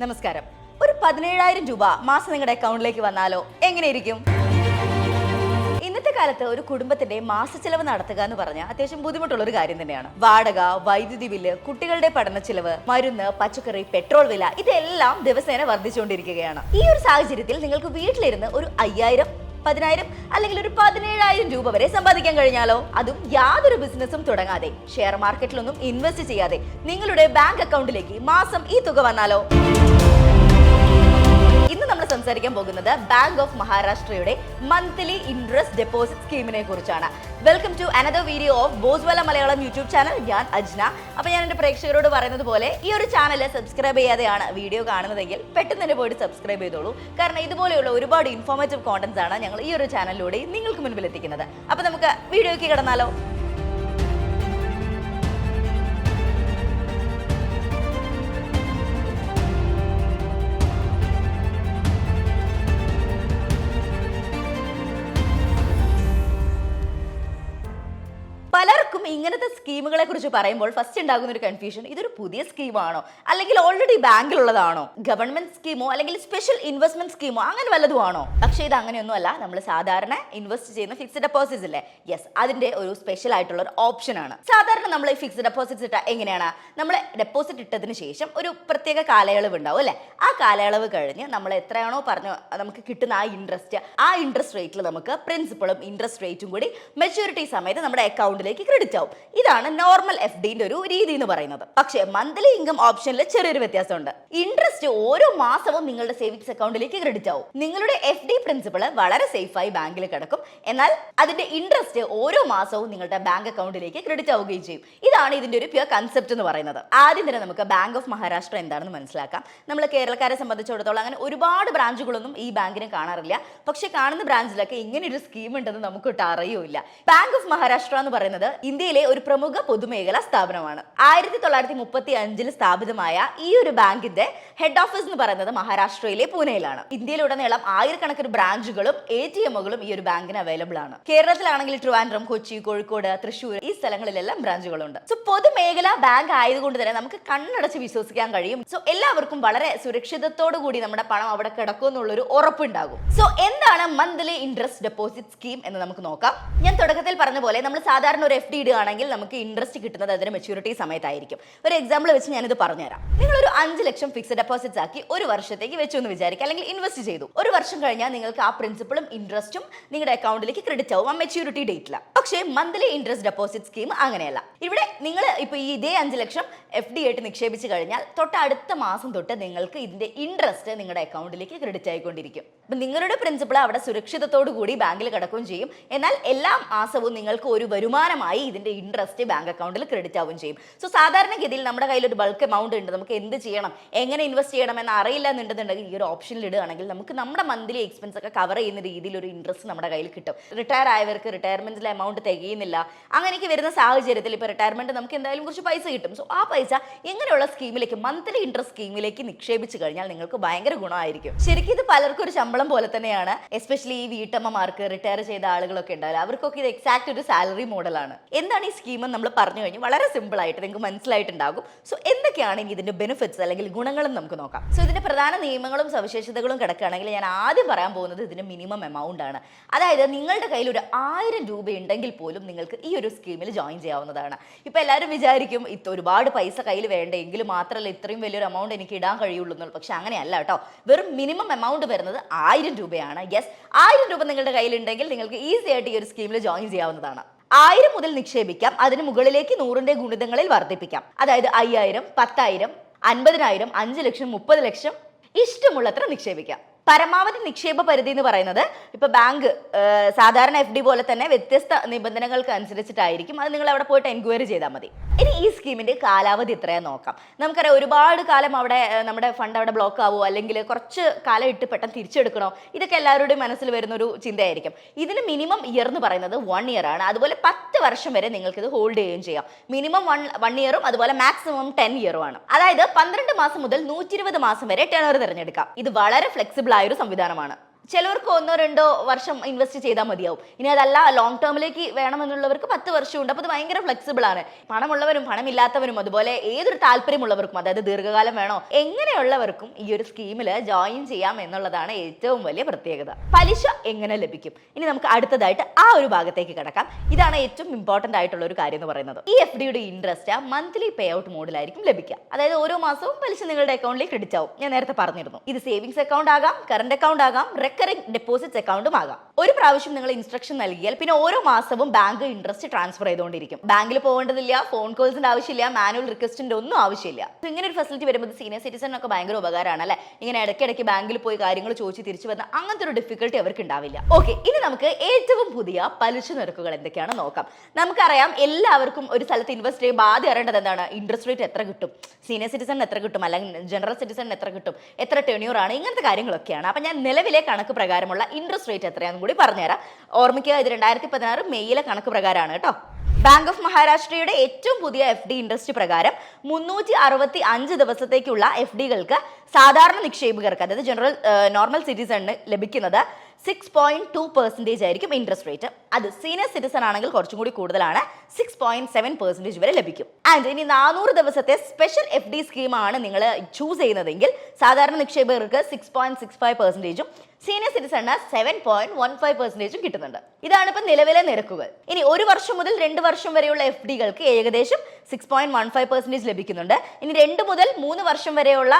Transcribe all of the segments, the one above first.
നമസ്കാരം. ഒരു 17,000 രൂപ മാസം നിങ്ങളുടെ അക്കൗണ്ടിലേക്ക് വന്നാലോ എങ്ങനെയിരിക്കും? ഇന്നത്തെ കാലത്ത് ഒരു കുടുംബത്തിന്റെ മാസച്ചെലവ് നടത്തുക എന്ന് പറഞ്ഞാൽ അത്യാവശ്യം ബുദ്ധിമുട്ടുള്ള ഒരു കാര്യം തന്നെയാണ്. വാടക, വൈദ്യുതി ബില്ല്, കുട്ടികളുടെ പഠന ചെലവ്, മരുന്ന്, പച്ചക്കറി, പെട്രോൾ വില ഇതെല്ലാം ദിവസേന വർദ്ധിച്ചുകൊണ്ടിരിക്കുകയാണ്. ഈ ഒരു സാഹചര്യത്തിൽ നിങ്ങൾക്ക് വീട്ടിലിരുന്ന് ഒരു 5,000, 10,000 അല്ലെങ്കിൽ ഒരു 17,000 രൂപ വരെ സമ്പാദിക്കാൻ കഴിഞ്ഞാലോ? അതും യാതൊരു ബിസിനസ്സും തുടങ്ങാതെ, ഷെയർ മാർക്കറ്റിലൊന്നും ഇൻവെസ്റ്റ് ചെയ്യാതെ നിങ്ങളുടെ ബാങ്ക് അക്കൗണ്ടിലേക്ക് മാസം ഈ തുക വന്നാലോ? ഇന്ന് നമ്മൾ സംസാരിക്കാൻ പോകുന്നത് ബാങ്ക് ഓഫ് മഹാരാഷ്ട്രയുടെ മന്ത്ലി ഇൻട്രസ്റ്റ് ഡെപ്പോസിറ്റ് സ്കീമിനെ കുറിച്ചാണ്. Welcome to another video of Boswala Malayalam YouTube channel. ഞാൻ അജ്ന. അപ്പോൾ ഞാൻ എൻ്റെ പ്രേക്ഷകരോട് പറയുന്നത് പോലെ ഈ ഒരു ചാനൽ സബ്സ്ക്രൈബ് ചെയ്യാതെയാണ് വീഡിയോ കാണുന്നതെങ്കിൽ പെട്ടെന്ന് തന്നെ പോയിട്ട് സബ്സ്ക്രൈബ് ചെയ്തോളൂ. കാരണം ഇതുപോലെയുള്ള ഒരുപാട് ഇൻഫോർമേറ്റീവ് കോണ്ടന്റ്സ് ആണ് ഞങ്ങൾ ഈ ഒരു ചാനലിലൂടെ നിങ്ങൾക്ക് മുൻപിൽ എത്തിക്കുന്നത്. അപ്പോൾ നമുക്ക് വീഡിയോയ്ക്ക് കടന്നാലോ? പലർക്കും ഇങ്ങനത്തെ സ്കീമുകളെ കുറിച്ച് പറയുമ്പോൾ ഫസ്റ്റ് ഉണ്ടാകുന്ന ഒരു കൺഫ്യൂഷൻ, ഇതൊരു പുതിയ സ്കീമാണോ അല്ലെങ്കിൽ ഓൾറെഡി ബാങ്കിലുള്ളതാണോ, ഗവൺമെന്റ് സ്കീമോ അല്ലെങ്കിൽ സ്പെഷ്യൽ ഇൻവെസ്റ്റ്മെന്റ് സ്കീമോ അങ്ങനെ വല്ലതും ആണോ? പക്ഷേ ഇത് അങ്ങനെയൊന്നും അല്ല. നമ്മൾ സാധാരണ ഇൻവെസ്റ്റ് ചെയ്യുന്ന ഫിക്സ്ഡ് ഡെപ്പോസിറ്റ്സ് ഇല്ലേ, യെസ്, അതിന്റെ ഒരു സ്പെഷ്യൽ ആയിട്ടുള്ള ഒരു ഓപ്ഷൻ ആണ്. സാധാരണ നമ്മൾ ഈ ഫിക്സ്ഡ് ഡെപ്പോസിറ്റ്സ് ഇട്ട എങ്ങനെയാണ്, നമ്മൾ ഡെപ്പോസിറ്റ് ഇട്ടതിന് ശേഷം ഒരു പ്രത്യേക കാലയളവ് ഉണ്ടാവും അല്ലെ, ആ കാലയളവ് കഴിഞ്ഞ് നമ്മൾ എത്രയാണോ പറഞ്ഞു നമുക്ക് കിട്ടുന്ന ആ ഇൻട്രസ്റ്റ് റേറ്റിൽ നമുക്ക് പ്രിൻസിപ്പളും ഇൻട്രസ്റ്റ് റേറ്റും കൂടി മെച്യൂരിറ്റി സമയത്ത് നമ്മുടെ അക്കൗണ്ടിലേക്ക് ക്രെഡിറ്റ് ആവും. ഇതാണ് നോർമൽ എഫ് ഡിന്റെ ഒരു രീതി എന്ന് പറയുന്നത്. പക്ഷേ മന്ത്ലി ഇൻകം ഓപ്ഷനിൽ ചെറിയൊരു വ്യത്യാസമുണ്ട്. ഇൻട്രസ്റ്റ് ഓരോ മാസവും നിങ്ങളുടെ സേവിങ്സ് അക്കൗണ്ടിലേക്ക് ക്രെഡിറ്റ് ആവും. നിങ്ങളുടെ എഫ് ഡി പ്രിൻസിപ്പൾ വളരെ സേഫായി ബാങ്കിൽ കിടക്കും, എന്നാൽ അതിന്റെ ഇൻട്രസ്റ്റ് ഓരോ മാസവും നിങ്ങളുടെ ബാങ്ക് അക്കൗണ്ടിലേക്ക് ക്രെഡിറ്റ് ആവുകയും ചെയ്യും. ഇതാണ് ഇതിന്റെ ഒരു പ്യുവർ കൺസെപ്റ്റ് എന്ന് പറയുന്നത്. ആദ്യം തന്നെ നമുക്ക് ബാങ്ക് ഓഫ് മഹാരാഷ്ട്ര എന്താണെന്ന് മനസ്സിലാക്കാം. നമ്മൾ കേരളക്കാരെ സംബന്ധിച്ചിടത്തോളം അങ്ങനെ ഒരുപാട് ബ്രാഞ്ചുകളൊന്നും ഈ ബാങ്കിന് കാണാറില്ല. പക്ഷെ കാണുന്ന ബ്രാഞ്ചിലൊക്കെ ഇങ്ങനെ ഒരു സ്കീം ഉണ്ടെന്ന് നമുക്കിട്ട് അറിയൂല. ബാങ്ക് ഓഫ് മഹാരാഷ്ട്ര എന്ന് പറയുന്നത് ഇന്ത്യയിലെ ഒരു പ്രമുഖ പൊതുമേഖലാ സ്ഥാപനമാണ്. 1935 സ്ഥാപിതമായ ഈ ഒരു ബാങ്കിന്റെ ഹെഡ് ഓഫീസ് എന്ന് പറയുന്നത് മഹാരാഷ്ട്രയിലെ പൂനെയിലാണ്. ഇന്ത്യയിലുടനീളം ആയിരക്കണക്കിന് ബ്രാഞ്ചുകളും ATMകളും ഈ ഒരു ബാങ്കിന് അവൈലബിൾ ആണ്. കേരളത്തിലാണെങ്കിൽ ട്രിവാൻഡ്രം, കൊച്ചി, കോഴിക്കോട്, തൃശ്ശൂർ ഈ സ്ഥലങ്ങളിലെല്ലാം ബ്രാഞ്ചുകളുണ്ട്. സോ പൊതുമേഖലാ ബാങ്ക് ആയതുകൊണ്ട് തന്നെ നമുക്ക് കണ്ണടച്ച് വിശ്വസിക്കാൻ കഴിയും. സോ എല്ലാവർക്കും വളരെ സുരക്ഷിതത്തോടു കൂടി നമ്മുടെ പണം അവിടെ കിടക്കും എന്നുള്ളൊരു ഉറപ്പുണ്ടാകും. സോ എന്താണ് മന്ത്ലി ഇൻട്രസ്റ്റ് ഡെപ്പോസിറ്റ് സ്കീം എന്ന് നമുക്ക് നോക്കാം. ഞാൻ തുടക്കത്തിൽ പറഞ്ഞ പോലെ നമ്മൾ സാധാരണ ഒരു എഫ് ഡി ഇടുകയാണെങ്കിൽ നമുക്ക് ഇൻട്രസ്റ്റ് കിട്ടുന്നത് അതിന്റെ മെച്യൂരിറ്റി സമയത്തായിരിക്കും. ഒരു എക്സാമ്പിൾ വെച്ച് ഞാനിത് പറഞ്ഞുതരാം. നിങ്ങളൊരു 5 ലക്ഷം ഫിക്സ്ഡ് ഡെപ്പോസിറ്റ്സ് ആക്കി ഒരു വർഷത്തേക്ക് വെച്ചു എന്ന് വിചാരിക്കുക, അല്ലെങ്കിൽ ഇൻവെസ്റ്റ് ചെയ്തു. ഒരു വർഷം കഴിഞ്ഞാൽ നിങ്ങൾക്ക് ആ പ്രിൻസിപ്പളും ഇൻട്രസ്റ്റും നിങ്ങളുടെ അക്കൗണ്ടിലേക്ക് ക്രെഡിറ്റ് ആവും ആ മെച്യൂരിറ്റി ഡേറ്റിൽ. പക്ഷേ മന്ത്ലി ഇൻട്രസ്റ്റ് ഡെപ്പോസിറ്റ് സ്കീം അങ്ങനെയല്ല. ഇവിടെ നിങ്ങൾ ഇപ്പോൾ ഈ ഇതേ 5 ലക്ഷം എഫ് ഡി ആയിട്ട് നിക്ഷേപിച്ച് കഴിഞ്ഞാൽ തൊട്ടടുത്ത മാസം തൊട്ട് നിങ്ങൾക്ക് ഇതിന്റെ ഇൻട്രസ്റ്റ് നിങ്ങളുടെ അക്കൗണ്ടിലേക്ക് ക്രെഡിറ്റ് ആയിക്കൊണ്ടിരിക്കും. അപ്പം നിങ്ങളുടെ പ്രിൻസിപ്പൾ അവിടെ സുരക്ഷിതത്തോടു കൂടി ബാങ്കിൽ കിടക്കുകയും ചെയ്യും. എന്നാൽ എല്ലാ മാസവും നിങ്ങൾക്ക് ഒരു വരുമാനമായി ഇതിന്റെ ഇൻട്രസ്റ്റ് ബാങ്ക് അക്കൗണ്ടിൽ ക്രെഡിറ്റ് ആവുകയും ചെയ്യും. സോ സാധാരണഗതിയിൽ നമ്മുടെ കയ്യിൽ ഒരു ബൾക്ക് എമൗണ്ട് ഉണ്ട്, നമുക്ക് എന്ത് ചെയ്യണം, എങ്ങനെ ഇൻവെസ്റ്റ് ചെയ്യണം എന്ന് അറിയില്ല എന്നുണ്ടെന്നുണ്ടെങ്കിൽ ഈ ഒരു ഓപ്ഷനിൽ ഇടുകയാണെങ്കിൽ നമുക്ക് നമ്മുടെ മന്ത്ലി എക്സ്പെൻസ് ഒക്കെ കവർ ചെയ്യുന്ന രീതിയിൽ ഒരു ഇൻട്രസ്റ്റ് നമ്മുടെ കയ്യിൽ കിട്ടും. റിട്ടയർ ആയവർക്ക് റിട്ടയർമെന്റിലെ എമൗണ്ട് തികയുന്നില്ല, അങ്ങനെയൊക്കെ വരുന്ന സാഹചര്യത്തിൽ ഇപ്പോൾ റിട്ടയർമെന്റ് നമുക്ക് എന്തായാലും കുറച്ച് പൈസ കിട്ടും. സോ ആ പൈസ ഇങ്ങനെയുള്ള സ്കീമിലേക്ക്, മന്ത്ലി ഇൻട്രസ്റ്റ് സ്കീമിലേക്ക് നിക്ഷേപിച്ച് കഴിഞ്ഞാൽ നിങ്ങൾക്ക് ഭയങ്കര ഗുണമായിരിക്കും. ശരിക്കും ഇത് പലർക്കും ഒരു ശമ്പളം പോലെ തന്നെയാണ്. എസ്പെഷ്യലി ഈ വീട്ടമ്മമാർക്ക്, റിട്ടയർ ചെയ്ത ആളുകളൊക്കെ ഉണ്ടാവില്ല, അവർക്കൊക്കെ ഇത് എക്സാക്ട് ഒരു സാലറി മോഡലാണ്. എന്താണ് ഈ സ്കീം എന്ന് നമ്മൾ പറഞ്ഞു കഴിഞ്ഞു വളരെ സിമ്പിൾ ആയിട്ട് നിങ്ങൾക്ക് മനസ്സിലായിട്ടുണ്ടാകും. സോ എന്തൊക്കെയാണ് ഇനി ഇതിന്റെ ബെനിഫിറ്റ്സ് അല്ലെങ്കിൽ ഗുണങ്ങളും നമുക്ക് നോക്കാം. സോ ഇതിന്റെ പ്രധാന നിയമങ്ങളും സവിശേഷതകളും കിടക്കുകയാണെങ്കിൽ ഞാൻ ആദ്യം പറയാൻ പോകുന്നത് ഇതിന്റെ മിനിമം എമൗണ്ട് ആണ്. അതായത് നിങ്ങളുടെ കയ്യിൽ ഒരു 1000 രൂപ ഉണ്ടെങ്കിൽ പോലും നിങ്ങൾക്ക് ഈ ഒരു സ്കീമിൽ ജോയിൻ ചെയ്യാവുന്നതാണ്. ഇപ്പൊ എല്ലാവരും വിചാരിക്കും ഇത് ഒരുപാട് പൈസ കയ്യിൽ വേണ്ട, എങ്കിൽ മാത്രമല്ല ഇത്രയും വലിയൊരു എമൗണ്ട് എനിക്ക് ഇടാൻ കഴിയുള്ളൂ എന്നുള്ളത്. പക്ഷെ അങ്ങനെയല്ല കേട്ടോ. വെറും മിനിമം എമൗണ്ട് വരുന്നത് 1000 രൂപയാണ്. യെസ്, 1000 രൂപ നിങ്ങളുടെ കയ്യിലുണ്ടെങ്കിൽ നിങ്ങൾക്ക് ഈസി ആയിട്ട് ഈ ഒരു സ്കീമിൽ ജോയിൻ ചെയ്യാവുന്നതാണ്. 1000 മുതൽ നിക്ഷേപിക്കാം, അതിന് മുകളിലേക്ക് 100ന്റെ ഗുണിതങ്ങളിൽ വർദ്ധിപ്പിക്കാം. അതായത് 5000, 10,000, 50,000, 5 ലക്ഷം, 30 ലക്ഷം ഇഷ്ടമുള്ളത്ര നിക്ഷേപിക്കാം. പരമാവധി നിക്ഷേപ പരിധി എന്ന് പറയുന്നത് ഇപ്പൊ ബാങ്ക് സാധാരണ എഫ് ഡി പോലെ തന്നെ വ്യത്യസ്ത നിബന്ധനകൾക്ക് അനുസരിച്ചിട്ടായിരിക്കും. അത് നിങ്ങൾ അവിടെ പോയിട്ട് എൻക്വയറി ചെയ്താൽ മതി. ഇനി ഈ സ്കീമിന്റെ കാലാവധി എത്രയാന്ന് നോക്കാം. നമുക്കറിയാം ഒരുപാട് കാലം അവിടെ നമ്മുടെ ഫണ്ട് അവിടെ ബ്ലോക്ക് ആവുമോ, അല്ലെങ്കിൽ കുറച്ച് കാലം ഇട്ട് പെട്ടെന്ന് തിരിച്ചെടുക്കണോ, ഇതൊക്കെ എല്ലാവരുടെയും മനസ്സിൽ വരുന്ന ഒരു ചിന്തയായിരിക്കും. ഇതിന് മിനിമം ഇയർ എന്ന് പറയുന്നത് 1 ഇയർ ആണ്. അതുപോലെ 10 വർഷം വരെ നിങ്ങൾക്ക് ഇത് ഹോൾഡ് ചെയ്യുകയും ചെയ്യാം. മിനിമം 1 ഇയറും അതുപോലെ മാക്സിമം 10 ഇയറും ആണ്. അതായത് 12 മാസം മുതൽ 120 മാസം വരെ ടെനർ തിരഞ്ഞെടുക്കാം. ഇത് വളരെ ഫ്ലെക്സിബിൾ ആയ ഒരു സംവിധാനമാണ്. ചിലവർക്ക് 1-2 വർഷം ഇൻവെസ്റ്റ് ചെയ്താൽ മതിയാവും. ഇനി അതല്ല ലോങ് ടേമിലേക്ക് വേണമെന്നുള്ളവർക്ക് 10 വർഷമുണ്ട്. അപ്പോൾ അത് ഭയങ്കര ഫ്ലെക്സിബിൾ ആണ്. പണമുള്ളവരും പണമില്ലാത്തവരും അതുപോലെ ഏതൊരു താല്പര്യമുള്ളവർക്കും, അതായത് ദീർഘകാലം വേണോ എങ്ങനെയുള്ളവർക്കും ഈ ഒരു സ്കീമിൽ ജോയിൻ ചെയ്യാം എന്നുള്ളതാണ് ഏറ്റവും വലിയ പ്രത്യേകത. പലിശ എങ്ങനെ ലഭിക്കും? ഇനി നമുക്ക് അടുത്തതായിട്ട് ആ ഒരു ഭാഗത്തേക്ക് കിടക്കാം. ഇതാണ് ഏറ്റവും ഇമ്പോർട്ടന്റ് ആയിട്ടുള്ള ഒരു കാര്യം എന്ന് പറയുന്നത്. ഈ FDയുടെ ഇൻട്രസ്റ്റ് മന്ത്ലി പേ ഔട്ട് മോഡിലായിരിക്കും ലഭിക്കുക. അതായത് ഓരോ മാസവും പലിശ നിങ്ങളുടെ അക്കൗണ്ടിലേക്ക് ക്രെഡിറ്റ് ആവും. ഞാൻ നേരത്തെ പറഞ്ഞിരുന്നു, ഇത് സേവിങ്സ് അക്കൗണ്ട് ആകാം, കറന്റ് അക്കൗണ്ട് ആകാം, റെക്കറിംഗ് ഡെപ്പോസിറ്റ്സ് അക്കൗണ്ടും ആകാം. ഒരു പ്രാവശ്യം നിങ്ങൾ ഇൻസ്ട്രക്ഷൻ നൽകിയാൽ പിന്നെ ഓരോ മാസവും ബാങ്ക് ഇൻട്രസ്റ്റ് ട്രാൻസ്ഫർ ചെയ്തുകൊണ്ടിരിക്കും. ബാങ്കിൽ പോകേണ്ടതില്ല, ഫോൺ കോൾസിന്റെ ആവശ്യമില്ല, മാനുവൽ റിക്വസ്റ്റിന്റെ ഒന്നും ആവശ്യമില്ല. ഇങ്ങനെ ഒരു ഫെസിലിറ്റി വരുമ്പോൾ സീനിയർ സിറ്റിസണിനൊക്കെ ഭയങ്കര ഉപകാരമാണ് അല്ലെ. ഇങ്ങനെ ഇടയ്ക്കിടയ്ക്ക് ബാങ്കിൽ പോയി കാര്യങ്ങൾ ചോദിച്ച് തിരിച്ചു വന്ന അങ്ങനത്തെ ഒരു ഡിഫിക്കൽട്ടി അവർക്ക് ഉണ്ടാവില്ല. ഓക്കെ, ഇനി നമുക്ക് ഏറ്റവും പുതിയ പലിശ നിരക്കുകൾ എന്തൊക്കെയാണെന്ന് നോക്കാം. നമുക്കറിയാം എല്ലാവർക്കും ഒരു സ്ഥലത്ത് ഇൻവെസ്റ്റ് ചെയ്യുമ്പോൾ ആദ്യം അറിയേണ്ടത് എന്താണ്? ഇൻട്രസ്റ്റ് റേറ്റ് എത്ര കിട്ടും, സീനിയർ സിറ്റിസണിന് എത്ര കിട്ടും, അല്ലെങ്കിൽ ജനറൽ സിറ്റിസണിന് എത്ര കിട്ടും, എത്ര ടെന്യൂർ ആണ്, ഇങ്ങനത്തെ കാര്യങ്ങളൊക്കെയാണ്. അപ്പം ഞാൻ നിലവിലെ കണക്ക് പ്രകാരമുള്ള ഇൻട്രസ്റ്റ് റേറ്റ് എത്രയാണെന്ന് കൂടി പറഞ്ഞുതരാം. ഓർമ്മിക്കുക, ഇത് 2016 മെയ്യിലെ കണക്ക് പ്രകാരമാണ് കേട്ടോ. ബാങ്ക് ഓഫ് മഹാരാഷ്ട്രയുടെ ഏറ്റവും പുതിയ FD ഇൻട്രസ്റ്റ് പ്രകാരം 365 ദിവസത്തേക്കുള്ള FDകൾക്ക് സാധാരണ നിക്ഷേപകർക്ക്, അതായത് നോർമൽ സിറ്റിസണിന് ലഭിക്കുന്നത് 6.2% ആയിരിക്കും ഇൻട്രസ്റ്റ് റേറ്റ്. അത് സീനിയർ സിറ്റിസൺ ആണെങ്കിൽ കുറച്ചും കൂടി കൂടുതലാണ്, 6.7% വരെ ലഭിക്കും. ആൻഡ് ഇനി 400 ദിവസത്തെ സ്പെഷ്യൽ FD സ്കീമാണ് നിങ്ങൾ ചൂസ് ചെയ്യുന്നതെങ്കിൽ സാധാരണ നിക്ഷേപകർക്ക് 6.65%, സീനിയർ സിറ്റിസണിന് 7.15% കിട്ടുന്നുണ്ട്. ഇതാണ് ഇപ്പം നിലവിലെ നിരക്കുകൾ. ഇനി 1 വർഷം മുതൽ 2 വർഷം വരെയുള്ള FDകൾക്ക് ഏകദേശം 6.15% ലഭിക്കുന്നുണ്ട്. ഇനി 2 മുതൽ 3 വർഷം വരെയുള്ള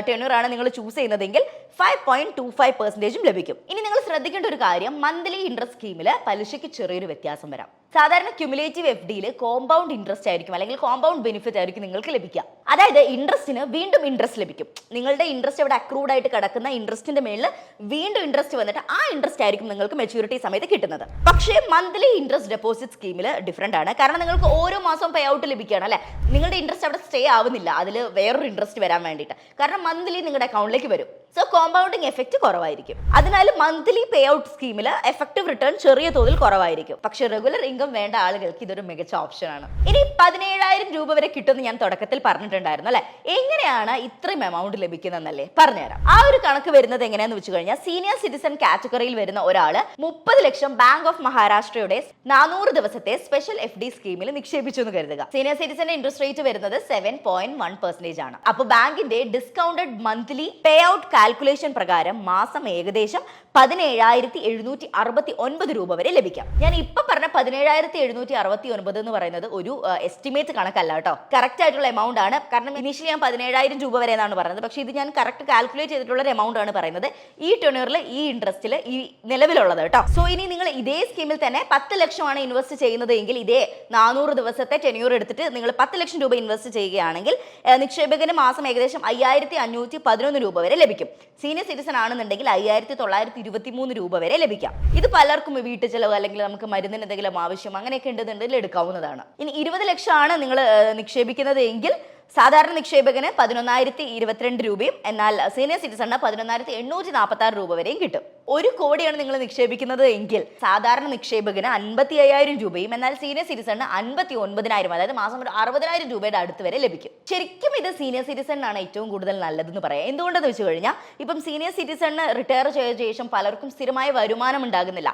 ടെന്യൂർ ആണ് നിങ്ങൾ ചൂസ് ചെയ്യുന്നതെങ്കിൽ 5.25% ലഭിക്കും. ഇനി നിങ്ങൾ ശ്രദ്ധിക്കേണ്ട ഒരു കാര്യം, മന്ത്ലി ഇൻട്രസ്റ്റ് സ്കീമിൽ പലിശയ്ക്ക് ചെറിയൊരു വ്യത്യാസം വരാം. സാധാരണ ക്യുമുലേറ്റീവ് FDയിൽ കോമ്പൗണ്ട് ഇൻട്രസ്റ്റ് ആയിരിക്കും, അല്ലെങ്കിൽ കോമ്പൗണ്ട് ബെനിഫിറ്റ് ആയിരിക്കും നിങ്ങൾക്ക് ലഭിക്കുക. അതായത് ഇൻട്രസ്റ്റിന് വീണ്ടും ഇൻട്രസ്റ്റ് ലഭിക്കും. നിങ്ങളുടെ ഇൻട്രസ്റ്റ് അവിടെ അക്രൂഡ് ആയിട്ട് കിടക്കുന്ന ഇൻട്രസ്റ്റിന്റെ മേളിൽ വീണ്ടും ഇൻട്രസ്റ്റ് വന്നിട്ട് ആ ഇൻട്രസ്റ്റ് ആയിരിക്കും നിങ്ങൾക്ക് മെച്യൂരിറ്റി സമയത്ത് കിട്ടുന്നത്. പക്ഷേ മന്ത്ലി ഇൻട്രസ്റ്റ് ഡെപ്പോസിറ്റ് സ്കീമിൽ ഡിഫറെന്റ് ആണ്. കാരണം നിങ്ങൾക്ക് ഓരോ മാസവും പേ ഔട്ട് ലഭിക്കുകയാണ് അല്ലെ. നിങ്ങളുടെ ഇൻട്രസ്റ്റ് അവിടെ സ്റ്റേ ആവുന്നില്ല, അതിൽ വേറൊരു ഇൻട്രസ്റ്റ് വരാൻ വേണ്ടിയിട്ട്. കാരണം മന്ത്ലി നിങ്ങളുടെ അക്കൗണ്ടിലേക്ക് വരും. സോ കോമ്പൗണ്ടിങ് എഫക്റ്റ് കുറവായിരിക്കും. അതിനാൽ മന്ത്ലി പേ ഔട്ട് സ്കീമിൽ എഫക്റ്റീവ് റിട്ടേൺ ചെറിയ തോതിൽ കുറവായിരിക്കും. പക്ഷേ റെഗുലർ ഇൻകം വേണ്ട ആളുകൾക്ക് ഇതൊരു മികച്ച ഓപ്ഷനാണ്. ഇനി 17,000 രൂപ വരെ കിട്ടുമെന്ന് ഞാൻ തുടക്കത്തിൽ പറഞ്ഞിട്ടുണ്ടായിരുന്നു അല്ലെ. എങ്ങനെയാണ് ഇത്രയും എമൗണ്ട് ലഭിക്കുന്നതെന്നല്ലേ പറഞ്ഞുതരാം. ആ ഒരു കണക്ക് വരുന്നത് എങ്ങനെയാന്ന് വെച്ച് കഴിഞ്ഞാൽ, സീനിയർ സിറ്റിസൺ കാറ്റഗറിയിൽ വരുന്ന ഒരാൾ 30 ലക്ഷം ബാങ്ക് ഓഫ് മഹാരാഷ്ട്രയുടെ 400 ദിവസത്തെ സ്പെഷ്യൽ FD സ്കീമിൽ നിക്ഷേപിച്ചു എന്ന് കരുതുക. സീനിയർ സിറ്റിസന്റെ ഇൻട്രസ്റ്റ് റേറ്റ് വരുന്നത് 7.1% ആണ്. അപ്പോൾ ബാങ്കിന്റെ discounted monthly pay out calculation പ്രകാരം മാസം ഏകദേശം 17,769 രൂപ വരെ ലഭിക്കാം. ഞാൻ ഇപ്പൊ പറഞ്ഞ 17,769 എന്ന് പറയുന്നത് ഒരു എസ്റ്റിമേറ്റ് കണക്കല്ല കേട്ടോ, കറക്റ്റ് ആയിട്ടുള്ള എമൗണ്ട് ആണ്. കാരണം ഇനീഷ്യലി ഞാൻ 17,000 രൂപ വരെ എന്നാണ് പറയുന്നത്, പക്ഷേ ഇത് ഞാൻ കറക്റ്റ് കാൽക്കുലേറ്റ് ചെയ്തിട്ടുള്ള ഒരു എമൗണ്ട് ആണ് പറയുന്നത്. ഈ ടെന്യൂറിൽ ഈ ഇൻട്രസ്റ്റിൽ ഈ നിലവിലുള്ളത് കേട്ടോ. സോ ഇനി നിങ്ങൾ ഇതേ സ്കീമിൽ തന്നെ 10 ലക്ഷമാണ് ഇൻവെസ്റ്റ് ചെയ്യുന്നത് എങ്കിൽ, ഇതേ 400 ദിവസത്തെ ടെന്യൂർ എടുത്തിട്ട് നിങ്ങൾ 10 ലക്ഷം രൂപ ഇൻവെസ്റ്റ് ചെയ്യുകയാണെങ്കിൽ നിക്ഷേപകന് മാസം ഏകദേശം 5,511 രൂപ വരെ ലഭിക്കും. സീനിയർ സിറ്റിസൺ ആണെന്നുണ്ടെങ്കിൽ 5,923 രൂപ വരെ ലഭിക്കാം. ഇത് പലർക്കും വീട്ടു ചെലവ് അല്ലെങ്കിൽ നമുക്ക് മരുന്നിന് എന്തെങ്കിലും ആവശ്യം അങ്ങനെയൊക്കെ ഉണ്ടെന്നുണ്ടെങ്കിൽ എടുക്കാവുന്നതാണ്. ഇനി 20 ലക്ഷമാണ് നിങ്ങൾ നിക്ഷേപിക്കുന്നത് എങ്കിൽ സാധാരണ നിക്ഷേപകന് 11,022 രൂപയും എന്നാൽ സീനിയർ സിറ്റിസണിന് 11,846 രൂപ വരെയും കിട്ടും. 1 കോടിയാണ് നിങ്ങൾ നിക്ഷേപിക്കുന്നത് എങ്കിൽ സാധാരണ നിക്ഷേപകന് 55,000 രൂപയും എന്നാൽ സീനിയർ സിറ്റിസണിന് 59,000, അതായത് മാസം ഒരു 60,000 രൂപയുടെ അടുത്ത് വരെ ലഭിക്കും. ശരിക്കും ഇത് സീനിയർ സിറ്റിസണിനാണ് ഏറ്റവും കൂടുതൽ നല്ലതെന്ന് പറയാം. എന്തുകൊണ്ടെന്ന് വെച്ച് കഴിഞ്ഞാൽ, ഇപ്പം സീനിയർ സിറ്റിസണിന് റിട്ടയർ ചെയ്ത ശേഷം പലർക്കും സ്ഥിരമായ വരുമാനം ഉണ്ടാകുന്നില്ല.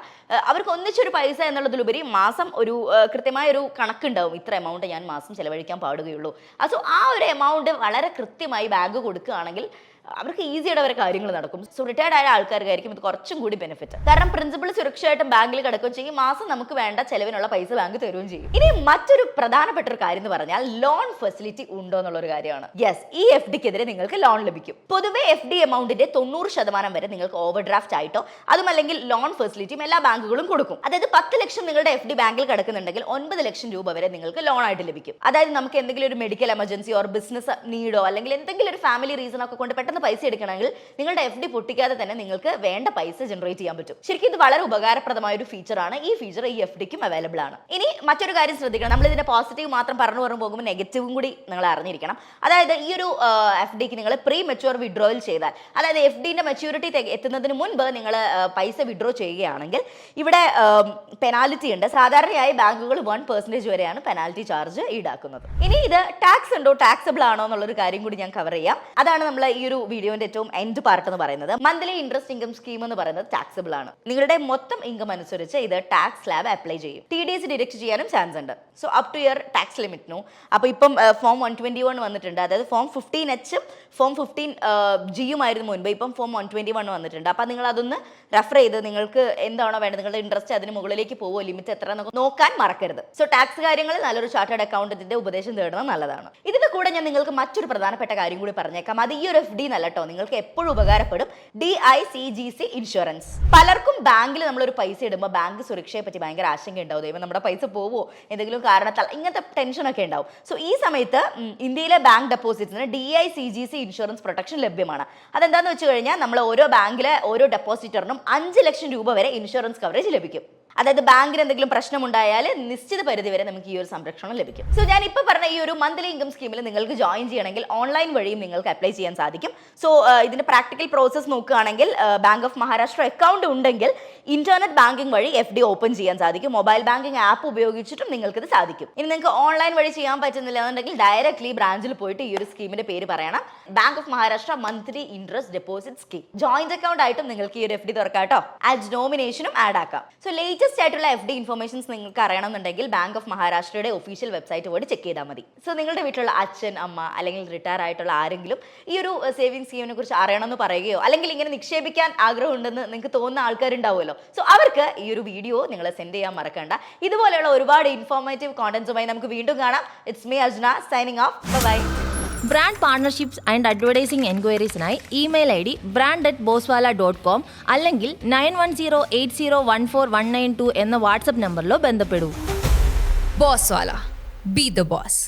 അവർക്ക് ഒന്നിച്ചൊരു പൈസ എന്നുള്ളതിലുപരി മാസം ഒരു കൃത്യമായ ഒരു കണക്കുണ്ടാവും, ഇത്ര എമൗണ്ട് ഞാൻ മാസം ചെലവഴിക്കാൻ പാടുകയുള്ളൂ. സോ ആ ഒരു എമൗണ്ട് വളരെ കൃത്യമായി ബാങ്ക് കൊടുക്കുകയാണെങ്കിൽ അവർക്ക് ഈസിയായിട്ട് അവരുടെ കാര്യങ്ങൾ നടക്കും. സോ റിട്ടയർഡ് ആയ ആൾക്കാർക്കായിരിക്കും ഇത് കുറച്ചും കൂടി ബെനിഫിറ്റ്. കാരണം പ്രിൻസിപ്പൾ സുരക്ഷയായിട്ടും ബാങ്കിൽ കിടക്കുകയും ചെയ്യും, മാസം നമുക്ക് വേണ്ട ചെലവിനുള്ള പൈസ ബാങ്ക് തരുകയും ചെയ്യും. ഇനി മറ്റൊരു പ്രധാനപ്പെട്ട ഒരു കാര്യം എന്ന് പറഞ്ഞാൽ ലോൺ ഫെസിലിറ്റി ഉണ്ടോ എന്നുള്ളൊരു കാര്യമാണ്. യെസ്, ഈ FDക്കെതിരെ നിങ്ങൾക്ക് ലോൺ ലഭിക്കും. പൊതുവെ FD എമൗണ്ടിന്റെ 90% വരെ നിങ്ങൾക്ക് ഓവർ ഡ്രാഫ്റ്റ് ആയിട്ടോ അതുമല്ലെങ്കിൽ ലോൺ ഫെസിലിറ്റിയും എല്ലാ ബാങ്കുകളും കൊടുക്കും. അതായത് 10 ലക്ഷം നിങ്ങളുടെ FD ബാങ്കിൽ കിടക്കുന്നുണ്ടെങ്കിൽ 9 ലക്ഷം രൂപ വരെ നിങ്ങൾക്ക് ലോൺ ആയിട്ട് ലഭിക്കും. അതായത് നമുക്ക് എന്തെങ്കിലും ഒരു മെഡിക്കൽ എമർജൻസി ഓർ ബിസിനസ് നീഡോ അല്ലെങ്കിൽ എന്തെങ്കിലും ഒരു ഫാമിലി റീസൺ ഒക്കെ കൊണ്ട് പെട്ടെന്ന് പൈസ എടുക്കണമെങ്കിൽ നിങ്ങളുടെ FD പൊട്ടിക്കാതെ തന്നെ നിങ്ങൾക്ക് വേണ്ട പൈസ ജനറേറ്റ് ചെയ്യാൻ പറ്റും. ശരിക്കും ഇത് വളരെ ഉപകാരപ്രദമായ ഒരു ഫീച്ചറാണ്. ഈ ഫീച്ചർ ഈ FDക്കും അവൈലബിൾ ആണ്. ഇനി മറ്റൊരു കാര്യം ശ്രദ്ധിക്കണം, നമ്മൾ ഇതിന്റെ പോസിറ്റീവ് മാത്രം പറഞ്ഞു പോകുമ്പോൾ നെഗറ്റീവും കൂടി നിങ്ങൾ അറിഞ്ഞിരിക്കണം. അതായത് ഈ ഒരു FDക്ക് നിങ്ങൾ പ്രീ മെച്യൂർ വിഡ്രോയിൽ ചെയ്താൽ, അതായത് FDന്റെ മെച്യൂരിറ്റി എത്തുന്നതിന് മുൻപ് നിങ്ങൾ പൈസ വിഡ്രോ ചെയ്യുകയാണെങ്കിൽ ഇവിടെ പെനാൽറ്റി ഉണ്ട്. സാധാരണയായി ബാങ്കുകൾ 1% വരെയാണ് പെനാൽറ്റി ചാർജ് ഈടാക്കുന്നത്. ഇനി ഇത് ടാക്സ് ഉണ്ടോ, ടാക്സബിൾ ആണോ എന്നുള്ളൊരു കാര്യം കൂടി ഞാൻ കവർ ചെയ്യാം. അതാണ് നമ്മൾ ഈ ഒരു വീഡിയോന്റെ ഏറ്റവും എൻഡ് പാർട്ട് എന്ന് പറയുന്നത് മന്ത്ലി ഇൻട്രസ്റ്റ് ഇൻകം സ്കീം എന്ന് പറയുന്നത് ടാക്സബിൾ ആണ്. നിങ്ങളുടെ മൊത്തം ഇൻകം അനുസരിച്ച് ഇത് ടാക്സ് സ്ലാബ് അപ്ലൈ ചെയ്യും. TDS ഡിഡക്ട് ചെയ്യാനും ചാൻസ് ഉണ്ട്. So up to year tax ലിമിറ്റിനു. അപ്പോൾ ഇപ്പം ഫോം 121 വന്നിട്ടുണ്ട്. അതായത് ഫോം 15H ഫോം 15G ആയിരുന്നു മുൻപ്. ഇപ്പം ഫോം 121 വന്നിട്ടുണ്ട്. അപ്പോൾ നിങ്ങൾ അതൊന്ന് റെഫർ ചെയ്ത് നിങ്ങൾക്ക് എന്താണോ വേണ്ടത്, നിങ്ങളുടെ ഇൻട്രസ്റ്റ് അതിന് മുകളിലേക്ക് പോവോ, ലിമിറ്റ് എത്ര എന്നൊക്കെ നോക്കാൻ മറക്കരുത്. സോ ടാക്സ് കാര്യങ്ങളിൽ നല്ലൊരു ചാർട്ടേഡ് അക്കൗണ്ടന്റിന്റെ ഉപദേശം തേടുന്നത് നല്ലതാണ്. ഇതിന്റെ കൂടെ ഞാൻ നിങ്ങൾക്ക് മറ്റൊരു പ്രധാനപ്പെട്ട കാര്യം കൂടി പറഞ്ഞേക്കാം. അത് ഈ ഒരു FD എന്നല്ല കേട്ടോ, നിങ്ങൾക്ക് എപ്പോഴും ഉപകാരപ്പെടും. DICGC insurance. പലർക്കും ബാങ്കിൽ നമ്മളൊരു പൈസ ഇടുമ്പോൾ ബാങ്ക് സുരക്ഷയെ പറ്റി ഭയങ്കര ആശങ്ക ഉണ്ടാവും. ദൈവം നമ്മുടെ പൈസ പോവോ, എന്തെങ്കിലും കാരണത്താൽ, ഇങ്ങനത്തെ ടെൻഷനൊക്കെ ഉണ്ടാവും. സോ ഈ സമയത്ത് ഇന്ത്യയിലെ ബാങ്ക് ഡെപ്പോസിറ്റ്സിന് DICGC ഇൻഷുറൻസ് പ്രൊട്ടക്ഷൻ ലഭ്യമാണ്. അതെന്താന്ന് വെച്ച് കഴിഞ്ഞാൽ നമ്മൾ ഓരോ ബാങ്കിലെ ഓരോ ഡെപ്പോസിറ്ററിനും 5 ലക്ഷം രൂപ വരെ ഇൻഷുറൻസ് കവറേജ് ലഭിക്കും. അതായത് ബാങ്കിന് എന്തെങ്കിലും പ്രശ്നമുണ്ടായാൽ നിശ്ചിത പരിധി വരെ നമുക്ക് ഈ ഒരു സംരക്ഷണം ലഭിക്കും. സോ ഞാൻ ഇപ്പോൾ പറഞ്ഞ ഈ ഒരു മന്ത്ലി ഇൻകം സ്കീമിൽ നിങ്ങൾക്ക് ജോയിൻ ചെയ്യണമെങ്കിൽ ഓൺലൈൻ വഴിയും നിങ്ങൾക്ക് അപ്ലൈ ചെയ്യാൻ സാധിക്കും. സോ ഇതിന്റെ പ്രാക്ടിക്കൽ പ്രോസസ് നോക്കുകയാണെങ്കിൽ ബാങ്ക് ഓഫ് മഹാരാഷ്ട്ര അക്കൗണ്ട് ഉണ്ടെങ്കിൽ ഇന്റർനെറ്റ് ബാങ്കിംഗ് വഴി FD ഓപ്പൺ ചെയ്യാൻ സാധിക്കും. മൊബൈൽ ബാങ്കിംഗ് ആപ്പ് ഉപയോഗിച്ചിട്ടും നിങ്ങൾക്കിത് സാധിക്കും. ഇനി നിങ്ങൾക്ക് ഓൺലൈൻ വഴി ചെയ്യാൻ പറ്റുന്നില്ല എന്നുണ്ടെങ്കിൽ ഡയറക്ട്ലി ബ്രാഞ്ചിൽ പോയിട്ട് ഈ ഒരു സ്കീമിന്റെ പേര് പറയണം. Bank of Maharashtra monthly interest deposit scheme. Joint account ആയിട്ടും നിങ്ങൾക്ക് ഈ ഒരു FD തുറക്കാം കേട്ടോ. ആസ് നോമിനേഷനും ആഡ് ആക്കാം. സോ ലേറ്റസ്റ്റ് ആയിട്ടുള്ള FD ഇൻഫർമേഷൻസ് നിങ്ങൾക്ക് അറിയണമെന്നുണ്ടെങ്കിൽ ബാങ്ക് ഓഫ് മഹാരാഷ്ട്രയുടെ ഒഫീഷ്യൽ വെബ്സൈറ്റ് പോയി ചെക്ക് ചെയ്താൽ മതി. സോ നിങ്ങളുടെ വീട്ടിലുള്ള അച്ഛൻ, അമ്മ അല്ലെങ്കിൽ റിട്ടയർ ആയിട്ടുള്ള ആരെങ്കിലും ഈ ഒരു സേവിംഗ് സ്കീമിനെ കുറിച്ച് അറിയണമെന്ന് പറയുകയോ അല്ലെങ്കിൽ ഇങ്ങനെ നിക്ഷേപിക്കാൻ ആഗ്രഹമുണ്ടെന്ന് നിങ്ങൾക്ക് തോന്നുന്ന ആൾക്കാരുണ്ടാവുമല്ലോ. സോ അവർക്ക് ഈ ഒരു വീഡിയോ നിങ്ങൾ സെൻഡ് ചെയ്യാൻ മറക്കണ്ട. ഇതുപോലെയുള്ള ഒരുപാട് ഇൻഫോർമേറ്റീവ് കോണ്ടന്റ്സുമായി നമുക്ക് വീണ്ടും കാണാം. It's me Ajna signing off. Bye. Brand partnerships and advertising എൻക്വയറീസിനായി ഇമെയിൽ ID brand@boswala.com അല്ലെങ്കിൽ 9108014192 എന്ന വാട്സ്ആപ്പ് നമ്പറിലോ ബന്ധപ്പെടൂ. Boswala, be the boss.